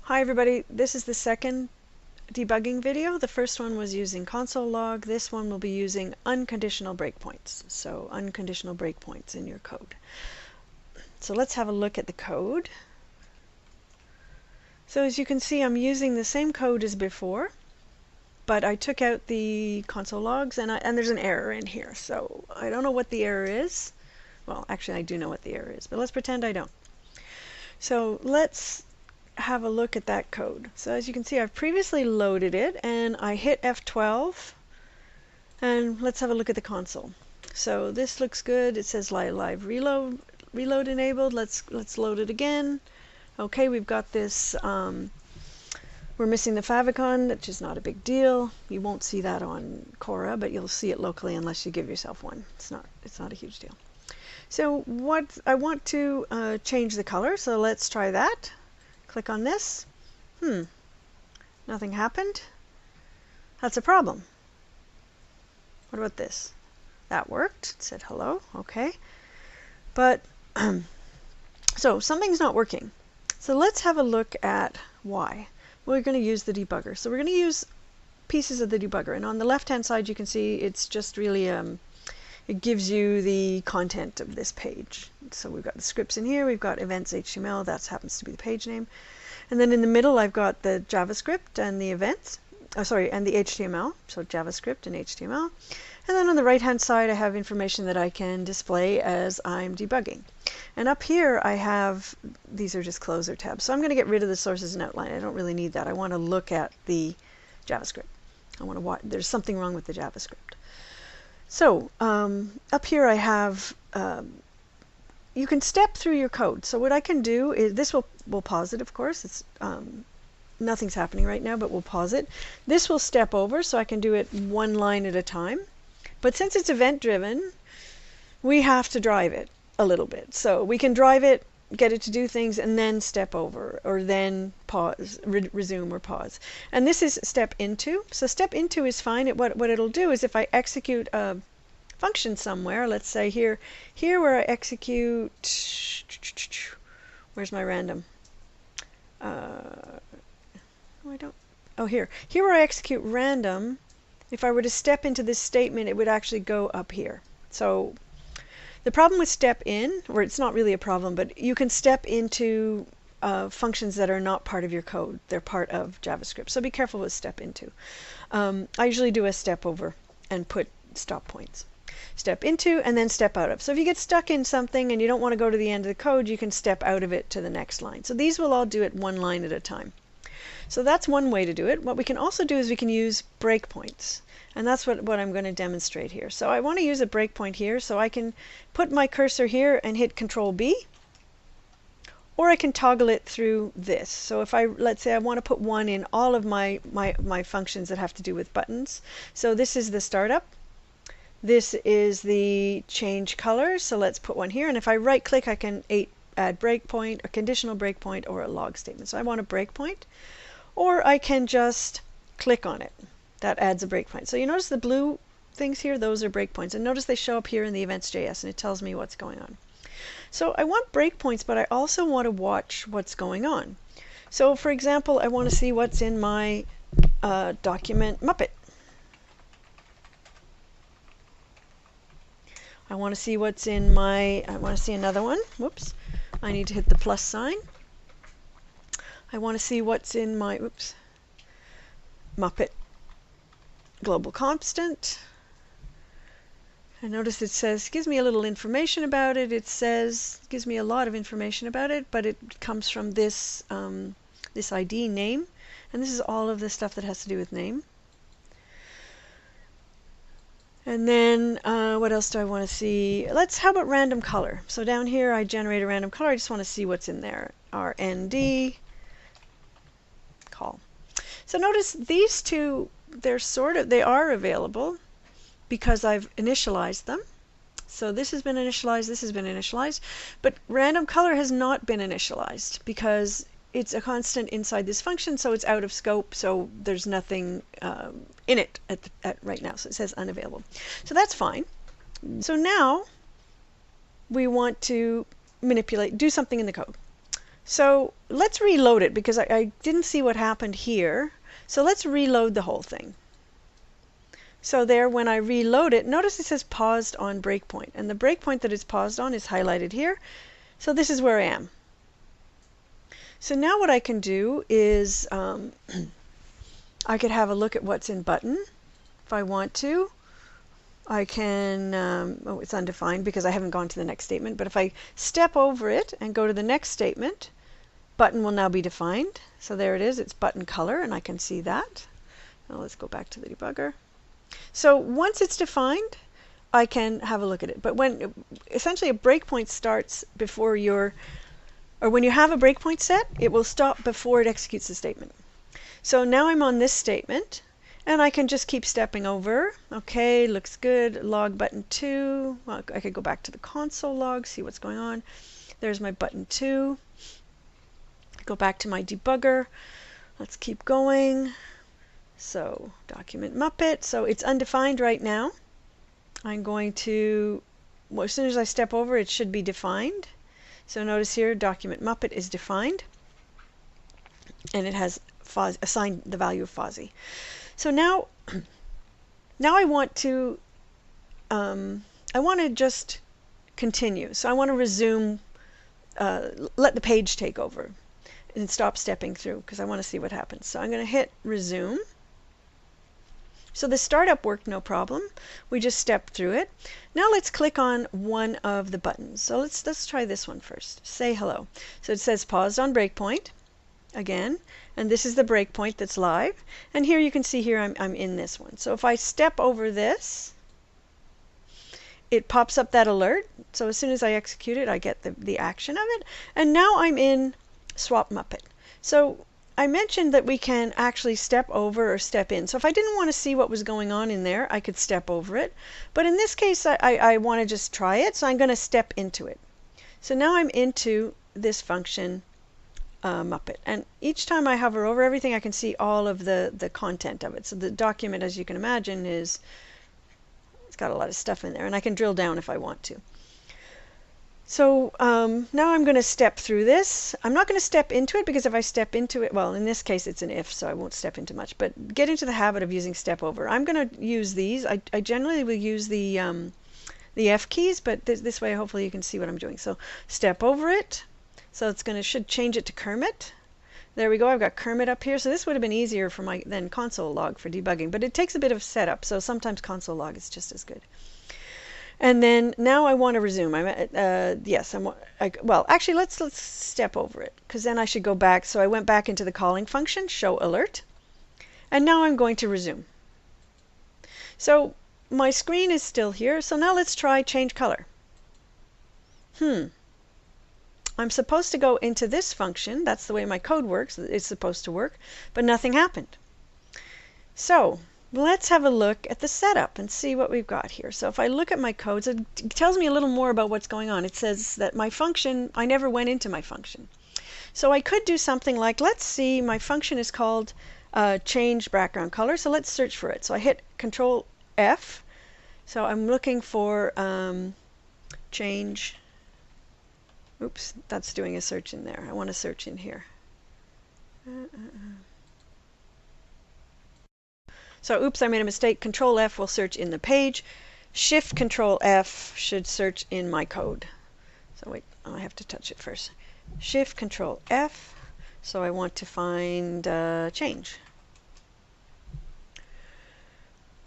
Hi everybody, this is the second debugging video. The first one was using console log. This one will be using unconditional breakpoints. So unconditional breakpoints in your code. So let's have a look at the code. So as you can see, I'm using the same code as before, but I took out the console logs and there's an error in here. So I don't know what the error is. Well, actually I do know what the error is, but let's pretend I don't. So let's have a look at that code. So as you can see, I've previously loaded it and I hit F12 and let's have a look at the console. So this looks good. It says live reload enabled. Let's load it again. Okay, we've got this we're missing the favicon, which is not a big deal. You won't see that on Cora, but you'll see it locally unless you give yourself one. It's not a huge deal. So what I want to change the color, so let's try that. Click on this. Nothing happened. That's a problem. What about this? That worked. It said hello. Okay. But so something's not working. So let's have a look at why. We're going to use the debugger. So we're going to use pieces of the debugger. And on the left-hand side, you can see it's just really it gives you the content of this page. So we've got the scripts in here, we've got events HTML, that happens to be the page name. And then in the middle I've got the JavaScript and the events, and the HTML, so JavaScript and HTML. And then on the right hand side I have information that I can display as I'm debugging. And up here I have, these are just closer tabs. So I'm going to get rid of the sources and outline. I don't really need that. I want to look at the JavaScript. I want to watch, there's something wrong with the JavaScript. So up here I have, you can step through your code. So what I can do is, this will pause it, of course. It's nothing's happening right now, but we'll pause it. This will step over, so I can do it one line at a time. But since it's event driven, we have to drive it a little bit. So we can drive it, get it to do things, and then step over, or then pause, resume or pause. And this is step into. So step into is fine. What it'll do is if I execute a function somewhere, let's say here where I execute, where's my random? Here where I execute random, if I were to step into this statement, it would actually go up here. So the problem with step in, or it's not really a problem, but you can step into functions that are not part of your code. They're part of JavaScript. So be careful with step into. I usually do a step over and put stop points. Step into and then step out of. So if you get stuck in something and you don't want to go to the end of the code, you can step out of it to the next line. So these will all do it one line at a time. So that's one way to do it. What we can also do is we can use breakpoints. And that's what I'm going to demonstrate here. So I want to use a breakpoint here, so I can put my cursor here and hit Control B, or I can toggle it through this. So if let's say I want to put one in all of my functions that have to do with buttons. So this is the startup. This is the change color. So let's put one here. And if I right click, I can add breakpoint, a conditional breakpoint, or a log statement. So I want a breakpoint, or I can just click on it. That adds a breakpoint. So you notice the blue things here, those are breakpoints. And notice they show up here in the events.js and it tells me what's going on. So I want breakpoints, but I also want to watch what's going on. So for example, I want to see what's in my document Muppet. I want to see what's in my, I want to see another one. Whoops. I need to hit the plus sign. I want to see what's in my, Muppet global constant. I notice it says, gives me a little information about it. It says, gives me a lot of information about it, but it comes from this, this ID name. And this is all of the stuff that has to do with name. And then what else do I want to see? How about random color? So down here I generate a random color. I just want to see what's in there. RND call. So notice these two, they are available because I've initialized them. So this has been initialized, this has been initialized, but random color has not been initialized because it's a constant inside this function, so it's out of scope, so there's nothing in it at right now, so it says unavailable. So that's fine. So now we want to do something in the code. So let's reload it because I didn't see what happened here. So let's reload the whole thing. So there, when I reload it, notice it says paused on breakpoint, and the breakpoint that it's paused on is highlighted here. So this is where I am. So now what I can do is I could have a look at what's in button if I want to. I can, oh, it's undefined because I haven't gone to the next statement, but if I step over it and go to the next statement, button will now be defined. So there it is, it's button color, and I can see that. Now let's go back to the debugger. So once it's defined, I can have a look at it. But when essentially a breakpoint starts before when you have a breakpoint set, it will stop before it executes the statement. So now I'm on this statement, and I can just keep stepping over. Okay, looks good. Log button 2. Well, I could go back to the console log, see what's going on. There's my button 2. Go back to my debugger. Let's keep going. So document Muppet. So it's undefined right now. I'm going to, well, as soon as I step over, it should be defined. So notice here, document Muppet is defined, and it has assigned the value of fuzzy. So now I want to just continue. So I want to resume, let the page take over and stop stepping through because I want to see what happens. So I'm going to hit resume. So the startup worked no problem. We just stepped through it. Now let's click on one of the buttons. So let's try this one first. Say hello. So it says paused on breakpoint again, and this is the breakpoint that's live. And here you can see here I'm in this one. So if I step over this, it pops up that alert. So as soon as I execute it, I get the action of it. And now I'm in Swap Muppet. So I mentioned that we can actually step over or step in. So if I didn't want to see what was going on in there, I could step over it. But in this case, I want to just try it, so I'm going to step into it. So now I'm into this function Muppet. And each time I hover over everything, I can see all of the content of it. So the document, as you can imagine, it's got a lot of stuff in there. And I can drill down if I want to. So now I'm going to step through this. I'm not going to step into it because if I step into it, well, in this case it's an if, so I won't step into much. But get into the habit of using step over. I'm going to use these. I generally will use the F keys, but this way hopefully you can see what I'm doing. So step over it. So it's should change it to Kermit. There we go. I've got Kermit up here. So this would have been easier for than console log for debugging, but it takes a bit of setup. So sometimes console log is just as good. And then now I want to resume. Well, actually, let's step over it because then I should go back. So I went back into the calling function, show alert, and now I'm going to resume. So my screen is still here. So now let's try change color. I'm supposed to go into this function. That's the way my code works. It's supposed to work, but nothing happened. So let's have a look at the setup and see what we've got here. So if I look at my code, it tells me a little more about what's going on. It says that my function, I never went into my function. So I could do something like, let's see, my function is called change background color. So let's search for it. So I hit Control F. So I'm looking for change. Oops, that's doing a search in there. I want to search in here. So oops, I made a mistake. Control F will search in the page. Shift Control F should search in my code. So wait, I have to touch it first. Shift Control F. So I want to find change.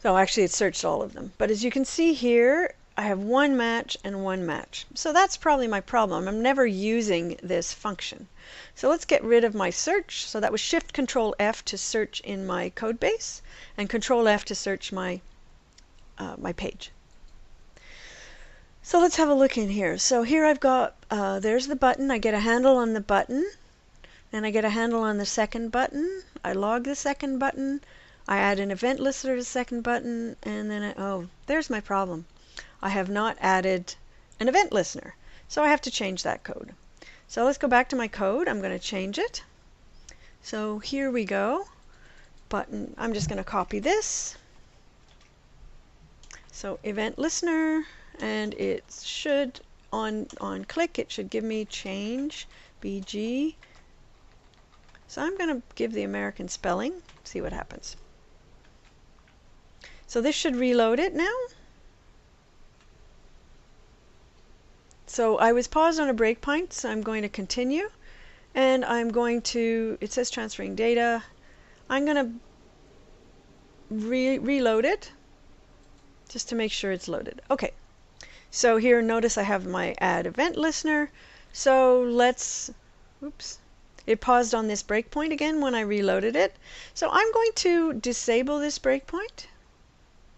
So actually it searched all of them. But as you can see here, I have one match and one match. So that's probably my problem. I'm never using this function. So let's get rid of my search. So that was Shift Control F to search in my code base, and Control F to search my my page. So let's have a look in here. So here I've got, there's the button. I get a handle on the button, and I get a handle on the second button. I log the second button. I add an event listener to the second button, and then oh, there's my problem. I have not added an event listener, so I have to change that code. So let's go back to my code. I'm going to change it. So here we go. Button. I'm just going to copy this. So event listener, and it should on click it should give me change BG. So I'm going to give the American spelling, see what happens. So this should reload it now. So I was paused on a breakpoint, so I'm going to continue. And I'm going to, it says transferring data. I'm going to reload it just to make sure it's loaded. Okay, so here notice I have my add event listener. So let's, oops, it paused on this breakpoint again when I reloaded it. So I'm going to disable this breakpoint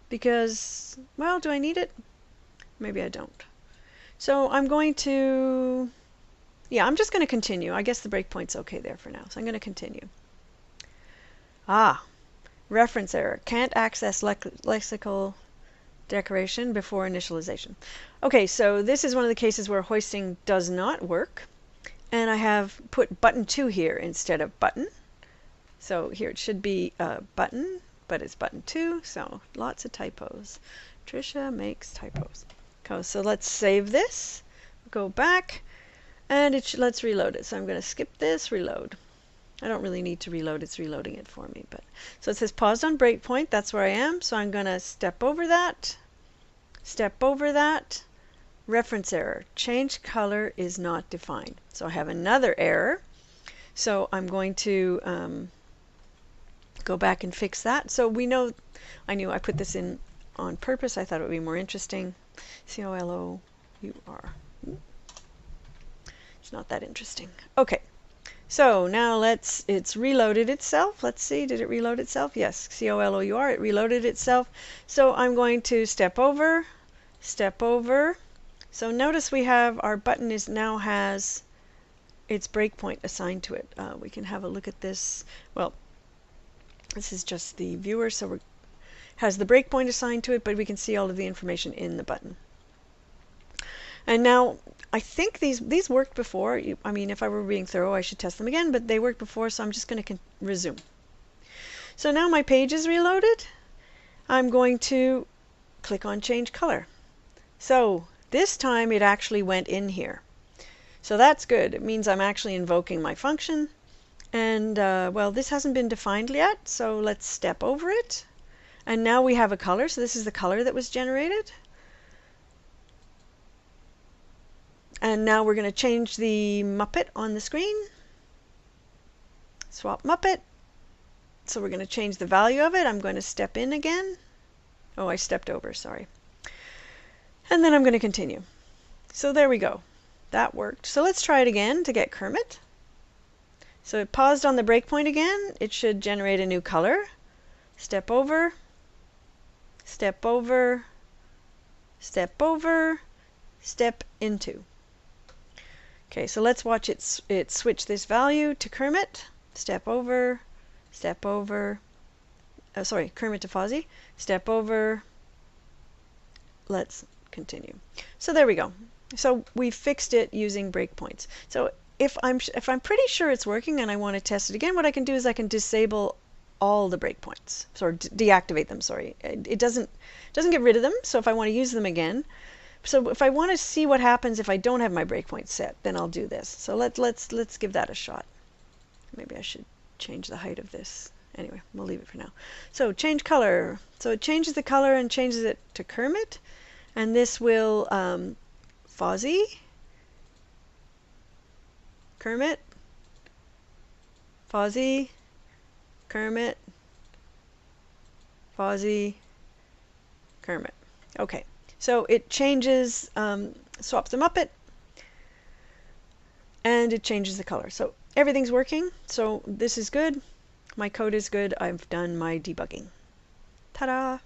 because, well, do I need it? Maybe I don't. So I'm going to, yeah, I'm just going to continue. I guess the breakpoint's okay there for now. So I'm going to continue. Reference error. Can't access lexical decoration before initialization. Okay, so this is one of the cases where hoisting does not work. And I have put button 2 here instead of button. So here it should be button, but it's button 2. So lots of typos. Trisha makes typos. Okay, so let's save this. Go back. And let's reload it. So I'm going to skip this, reload. I don't really need to reload, it's reloading it for me. But so it says paused on breakpoint, that's where I am. So I'm going to step over that, reference error, change color is not defined. So I have another error. So I'm going to go back and fix that. So we know, I knew I put this in on purpose. I thought it would be more interesting. C-O-L-O-U-R. It's not that interesting. Okay, so now it's reloaded itself. Let's see, did it reload itself? Yes, C-O-L-O-U-R, it reloaded itself. So I'm going to step over. So notice we have our button now has its breakpoint assigned to it. We can have a look at this. Well, this is just the viewer, so it has the breakpoint assigned to it, but we can see all of the information in the button. And now, I think these worked before. I mean, if I were being thorough, I should test them again, but they worked before, so I'm just going to resume. So now my page is reloaded. I'm going to click on Change Color. So this time it actually went in here. So that's good. It means I'm actually invoking my function. And, well, this hasn't been defined yet, so let's step over it. And now we have a color, so this is the color that was generated. And now we're going to change the Muppet on the screen. Swap Muppet. So we're going to change the value of it. I'm going to step in again. Oh, I stepped over, sorry. And then I'm going to continue. So there we go. That worked. So let's try it again to get Kermit. So it paused on the breakpoint again. It should generate a new color. Step over, step over, step over, step into. Okay, so let's watch it switch this value to Kermit. Step over, sorry, Kermit to Fozzie. Step over. Let's continue. So there we go. So we fixed it using breakpoints. So if I'm pretty sure it's working and I want to test it again, what I can do is I can disable all the breakpoints, or deactivate them. Sorry, it doesn't get rid of them. So if I want to use them again. So if I want to see what happens if I don't have my breakpoint set, then I'll do this. So let's give that a shot. Maybe I should change the height of this. Anyway, we'll leave it for now. So change color. So it changes the color and changes it to Kermit. And this will Fozzie, Kermit, Fozzie, Kermit, Fozzie, Kermit. Okay. So it changes, swaps the Muppet, and it changes the color. So everything's working. So this is good. My code is good. I've done my debugging. Ta-da!